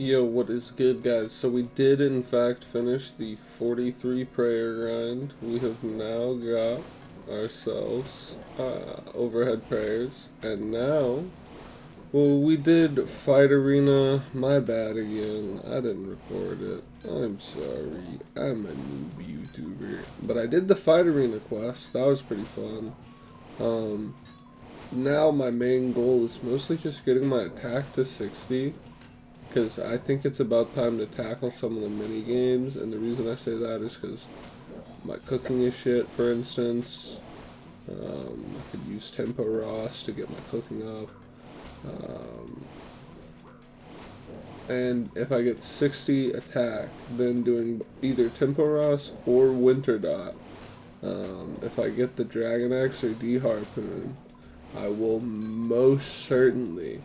Yo, what is good, guys? So we did, in fact, finish the 43 prayer grind. We have now got ourselves overhead prayers. And now, well, we did Fight Arena. My bad again. I didn't record it. I'm sorry. I'm a noob YouTuber. But I did the Fight Arena quest. That was pretty fun. Um, Now my main goal is mostly just getting my attack to 60. Because I think it's about time to tackle some of the mini games, and the reason I say that is because my cooking is shit. For instance, I could use Tempo Ross to get my cooking up, um, and if I get 60 attack, then doing either Tempo Ross or Winter Dot. If I get the Dragon X or D Harpoon, I will most certainly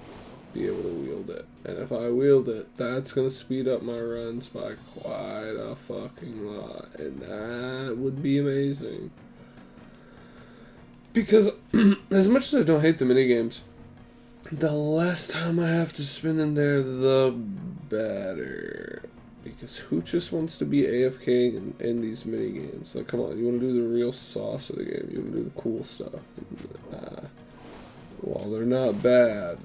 be able to wield it. And if I wield it, that's going to speed up my runs by quite a fucking lot. And that would be amazing. Because as much as I don't hate the minigames, the less time I have to spend in there, the better. Because who just wants to be AFK in these minigames? Like, come on, you want to do the real sauce of the game. You want to do the cool stuff. And, while they're not bad,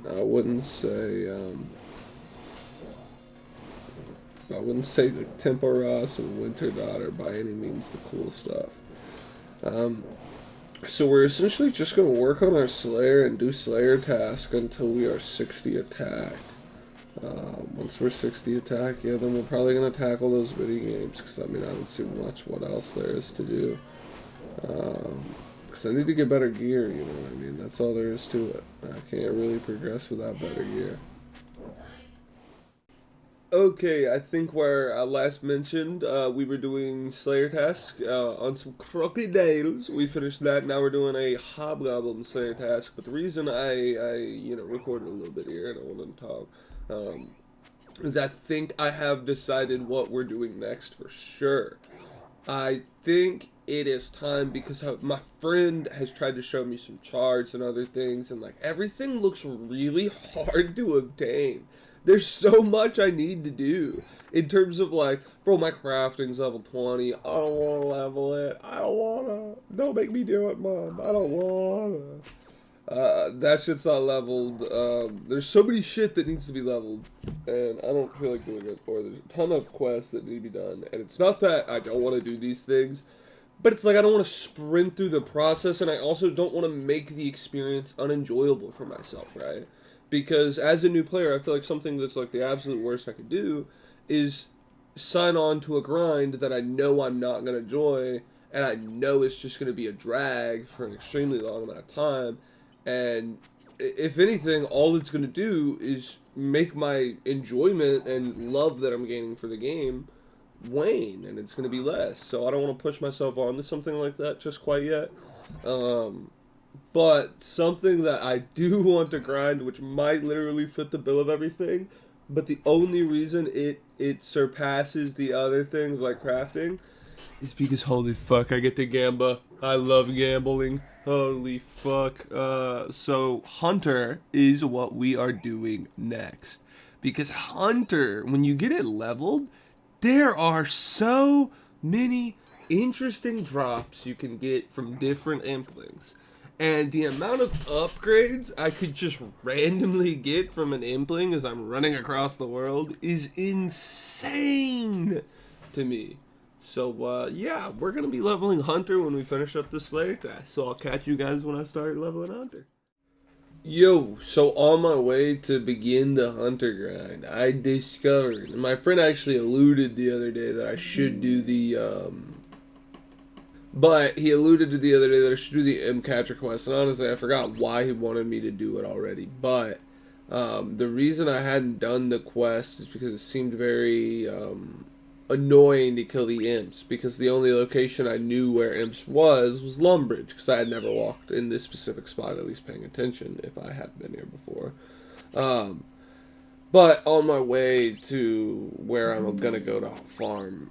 I wouldn't say like Tempo Ross and Winter Dot are by any means the cool stuff. So we're essentially just gonna work on our Slayer and do Slayer task until we are 60 attack. Once we're 60 attack, yeah, then we're probably gonna tackle those mini games. Cause I mean, I don't see much what else there is to do. Because I need to get better gear, you know what I mean? That's all there is to it. I can't really progress without better gear. Okay, I think where I last mentioned, we were doing Slayer task on some crocodiles. We finished that. Now we're doing a Hobgoblin Slayer task. But the reason I recorded a little bit here and I wanted to talk, is I think I have decided what we're doing next for sure. I think it is time because my friend has tried to show me some charts and other things, and like everything looks really hard to obtain. There's so much I need to do in terms of like, bro, my crafting's level 20. I don't want to level it. I don't want to. Don't make me do it, mom. I don't want to. That shit's not leveled. There's so many shit that needs to be leveled, and I don't feel like doing it. Or there's a ton of quests that need to be done, and it's not that I don't want to do these things, but it's like I don't want to sprint through the process, and I also don't want to make the experience unenjoyable for myself, right? Because as a new player, I feel like something that's like the absolute worst I could do is sign on to a grind that I know I'm not going to enjoy, and I know it's just going to be a drag for an extremely long amount of time. And if anything, all it's going to do is make my enjoyment and love that I'm gaining for the game wane, and it's going to be less. So I don't want to push myself onto something like that just quite yet. But something that I do want to grind, which might literally fit the bill of everything, but the only reason it surpasses the other things like crafting is because holy fuck, I get to gamba. I love gambling. Holy fuck. So Hunter is what we are doing next. Because Hunter, when you get it leveled, there are so many interesting drops you can get from different implings. And the amount of upgrades I could just randomly get from an impling as I'm running across the world is insane to me. So, yeah, we're going to be leveling Hunter when we finish up the Slayer task. So I'll catch you guys when I start leveling Hunter. Yo, so on my way to begin the Hunter grind, I discovered, and my friend actually alluded the other day that I should do but he alluded to the other day that I should do the M-Catcher quest, and honestly, I forgot why he wanted me to do it already, but the reason I hadn't done the quest is because it seemed very annoying to kill the imps, because the only location I knew where imps was Lumbridge, because I had never walked in this specific spot, at least paying attention, if I had been here before. But on my way to where I'm gonna go to farm,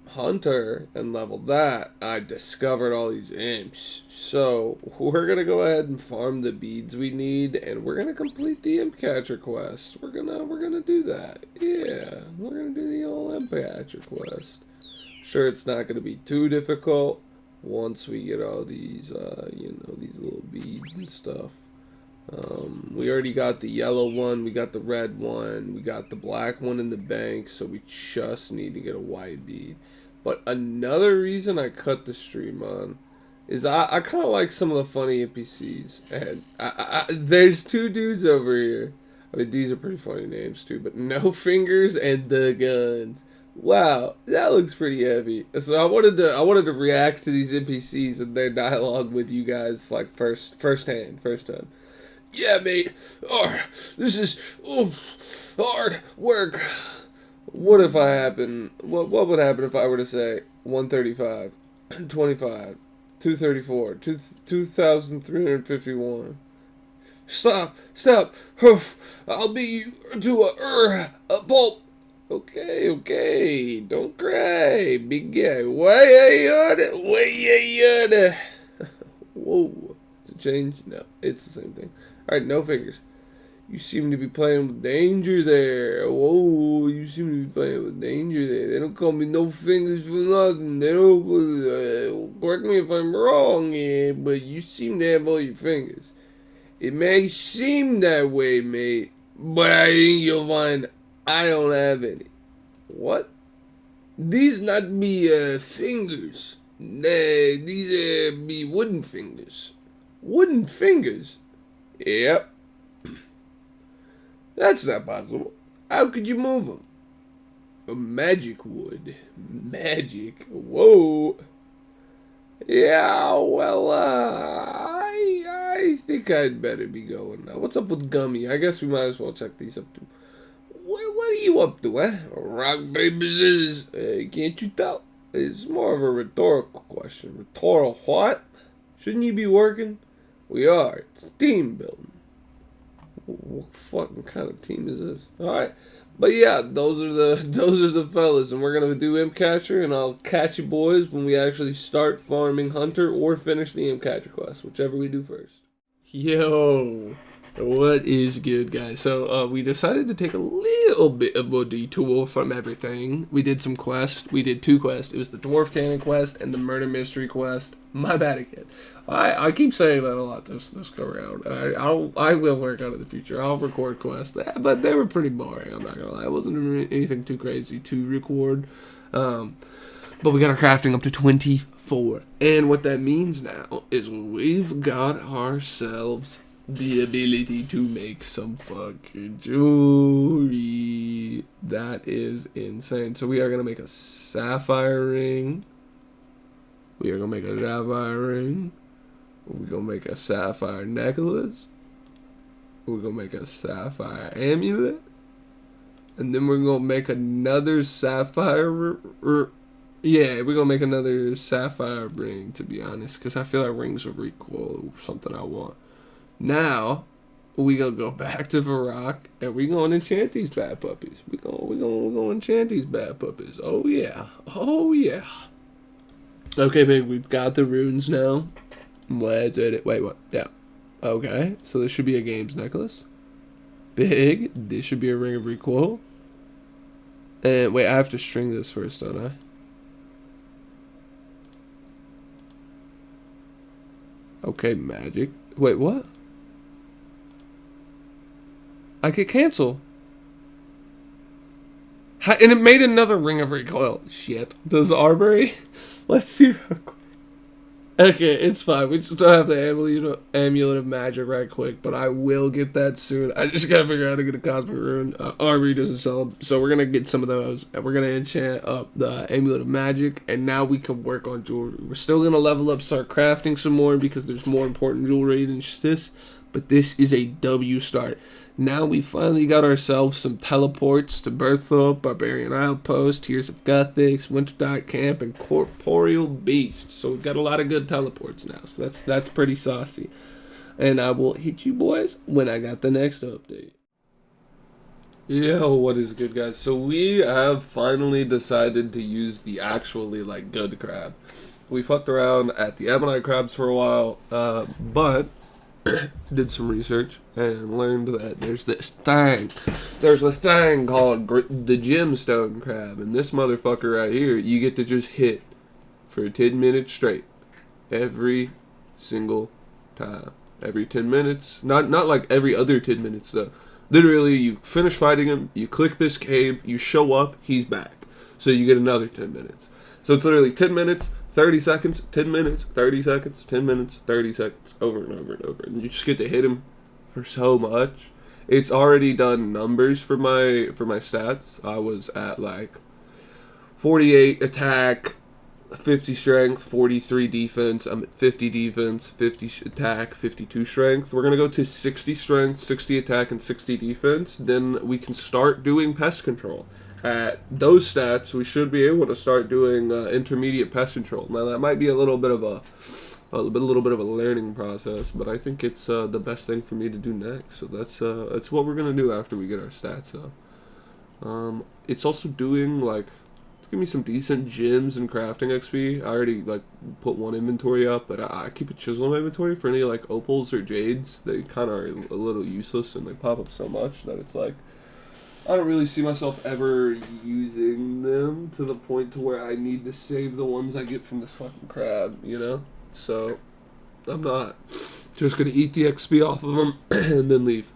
Hunter and level that, I discovered all these imps. So we're gonna go ahead and farm the beads we need, and we're gonna complete the imp catcher quest. We're gonna do that. Yeah, we're gonna do the old imp catcher quest. Sure, it's not gonna be too difficult once we get all these, these little beads and stuff. We already got the yellow one, we got the red one, we got the black one in the bank, so we just need to get a white bead. But another reason I cut the stream on is I kind of like some of the funny NPCs, and there's two dudes over here. I mean, these are pretty funny names too, but No Fingers and The Guns. Wow, that looks pretty heavy. So I wanted to react to these NPCs and their dialogue with you guys like first time. Yeah, mate. Oh, this is hard work. What if I happen? What would happen if I were to say 135, 25, 234, 2,351? Stop! I'll beat you to a pulp. Okay. Don't cry, big guy. Why are Whoa. Is it change? No, it's the same thing. Alright, No Fingers. You seem to be playing with danger there. Whoa, you seem to be playing with danger there. They don't call me No Fingers for nothing. They don't, correct me if I'm wrong, yeah, but you seem to have all your fingers. It may seem that way, mate, but I think you'll find I don't have any. What? These not be fingers. These be wooden fingers. Wooden fingers? Yep. That's not possible. How could you move them? A magic wood. Magic. Whoa. Yeah, well, I think I'd better be going now. What's up with Gummy? I guess we might as well check these up too. What are you up to, eh? Rock, paper, scissors. Can't you tell? It's more of a rhetorical question. Rhetorical what? Shouldn't you be working? We are. It's team building. What fucking kind of team is this? Alright. But yeah, those are the fellas, and we're gonna do imp catcher, and I'll catch you boys when we actually start farming Hunter or finish the imp catcher quest, whichever we do first. Yo, what is good, guys? So we decided to take a little bit of a detour from everything. We did some quests. We did two quests. It was the Dwarf Cannon quest and the Murder Mystery quest. My bad again. I keep saying that a lot this go around. I will work on it in the future. I'll record quests, but they were pretty boring. I'm not gonna lie. It wasn't anything too crazy to record. But we got our crafting up to 24, and what that means now is we've got ourselves the ability to make some fucking jewelry. That is insane. So we are gonna make a sapphire ring. We are gonna make a sapphire ring. We're gonna make a sapphire necklace. We're gonna make a sapphire amulet. And then we're gonna make another sapphire. Yeah, we're gonna make another sapphire ring, to be honest, because I feel like rings are really cool. Something I want. Now, we gonna go back to Varrock, and we gonna enchant these bad puppies. We gonna enchant these bad puppies. Oh yeah. Okay, man, we've got the runes now. Let's edit. Wait, what? Yeah. Okay, so this should be a games necklace. Big. This should be a ring of recoil. And wait, I have to string this first, don't I? Okay, magic. Wait, what? I could cancel. And it made another ring of recoil. Shit. Does Arbery? Let's see. Okay, it's fine. We just don't have the amulet of magic right quick, but I will get that soon. I just gotta figure out how to get a cosmic rune. Arbery doesn't sell them, so we're gonna get some of those, and we're gonna enchant up the amulet of magic, and now we can work on jewelry. We're still gonna level up, start crafting some more, because there's more important jewelry than just this, but this is a W start. Now we finally got ourselves some teleports to Berthold, Barbarian Outpost, Tears of Gothics, Winterdark Camp, and Corporeal Beast. So we've got a lot of good teleports now. So that's pretty saucy. And I will hit you boys when I got the next update. Yo, what is good, guys? So we have finally decided to use the actually like good crab. We fucked around at the Ammonite crabs for a while, but did some research and learned that there's a thing called the gemstone crab, and this motherfucker right here, you get to just hit for 10 minutes straight, every single time, every 10 minutes. Not like every other 10 minutes though. Literally, you finish fighting him, you click this cave, you show up, he's back. So you get another 10 minutes. So it's literally 10 minutes, 30 seconds, 10 minutes, 30 seconds, 10 minutes, 30 seconds, over and over and over. And you just get to hit him for so much. It's already done numbers for my stats. I was at like 48 attack, 50 strength, 43 defense. I'm at 50 defense, 50 attack, 52 strength. We're going to go to 60 strength, 60 attack, and 60 defense. Then we can start doing pest control. At those stats, we should be able to start doing intermediate pest control. Now, that might be a little bit of a learning process, but I think it's the best thing for me to do next. So that's what we're going to do after we get our stats up. It's also doing like, give me some decent gems and crafting XP. I already like put one inventory up, but I keep a chisel in my inventory for any like opals or jades. They kind of are a little useless and they pop up so much that it's like I don't really see myself ever using them to the point to where I need to save the ones I get from the fucking crab, you know? So I'm not just gonna eat the XP off of them and then leave.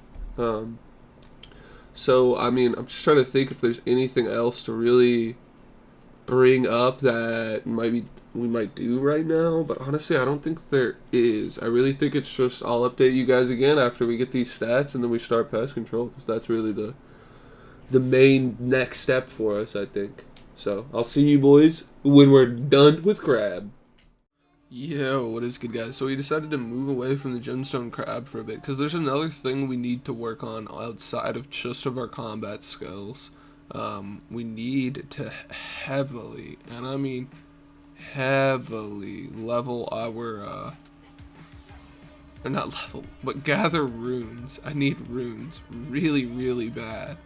So I mean, I'm just trying to think if there's anything else to really bring up that we might do right now, but honestly I don't think there is. I really think it's just I'll update you guys again after we get these stats and then we start pest control, because that's really the main next step for us, I think. So I'll see you boys when we're done with crab. Yo, what is good, guys? So we decided to move away from the gemstone crab for a bit because there's another thing we need to work on outside of just of our combat skills. We need to heavily, and I mean heavily, level our, or not level, but gather runes. I need runes really, really bad.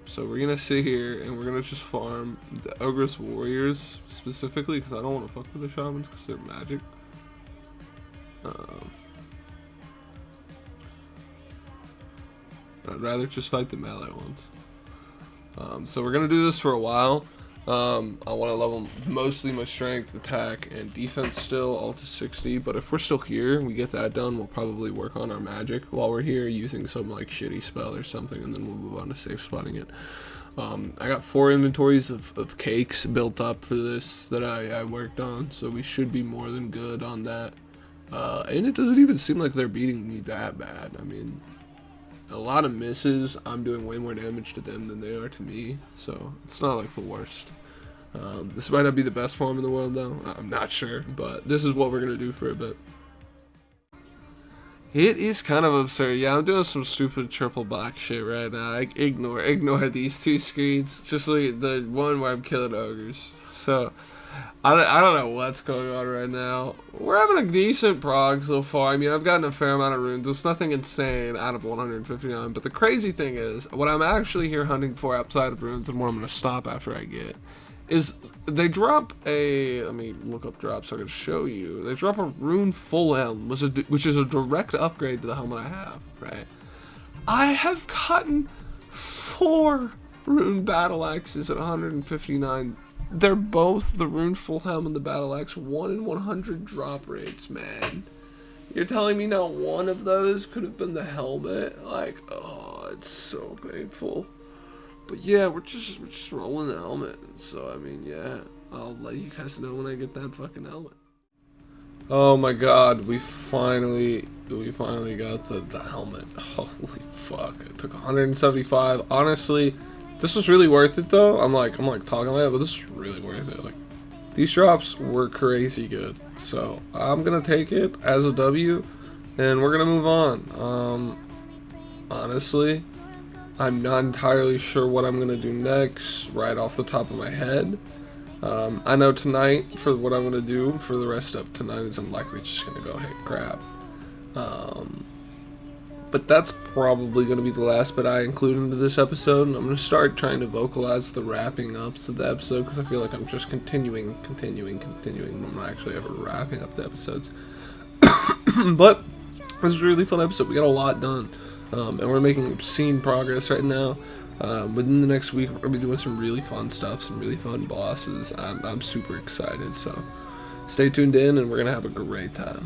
So we're gonna sit here and we're gonna just farm the Ogress Warriors specifically because I don't want to fuck with the Shamans because they're magic. I'd rather just fight the melee ones. So we're gonna do this for a while. I want to level mostly my strength, attack, and defense still all to 60. But if we're still here, we get that done, we'll probably work on our magic while we're here using some like shitty spell or something, and then we'll move on to safe spotting it. I got 4 inventories of cakes built up for this that I worked on, so we should be more than good on that. And it doesn't even seem like they're beating me that bad. I mean, a lot of misses, I'm doing way more damage to them than they are to me, so it's not like the worst. This might not be the best farm in the world though, I'm not sure, but this is what we're going to do for a bit. It is kind of absurd. Yeah, I'm doing some stupid triple black shit right now. Ignore these 2 screens, just like the one where I'm killing ogres. So I don't know what's going on right now. We're having a decent prog so far. I mean, I've gotten a fair amount of runes. It's nothing insane out of 159. But the crazy thing is, what I'm actually here hunting for outside of runes, and where I'm going to stop after I get, is they drop a, let me look up drops so I can show you. They drop a rune full helm, which is a direct upgrade to the helmet I have, right? I have gotten 4 rune battle axes at 159. They're both the rune full helm and the battle axe 1 in 100 drop rates, man. You're telling me not one of those could have been the helmet? Like, oh, it's so painful. But yeah, we're just rolling the helmet. So I mean, yeah, I'll let you guys know when I get that fucking helmet. Oh my god, we finally got the helmet. Holy fuck. It took 175. Honestly, this was really worth it though. I'm like talking like that, but this is really worth it. Like, these drops were crazy good. So I'm gonna take it as a W and we're gonna move on. Honestly, I'm not entirely sure what I'm gonna do next right off the top of my head. I know tonight, for what I'm gonna do for the rest of tonight, is I'm likely just gonna go hit crab. But that's probably going to be the last bit I include into this episode. And I'm going to start trying to vocalize the wrapping ups of the episode because I feel like I'm just continuing. I'm not actually ever wrapping up the episodes. But this was a really fun episode. We got a lot done. And we're making obscene progress right now. Within the next week, we're going to be doing some really fun stuff, some really fun bosses. I'm super excited. So stay tuned in and we're going to have a great time.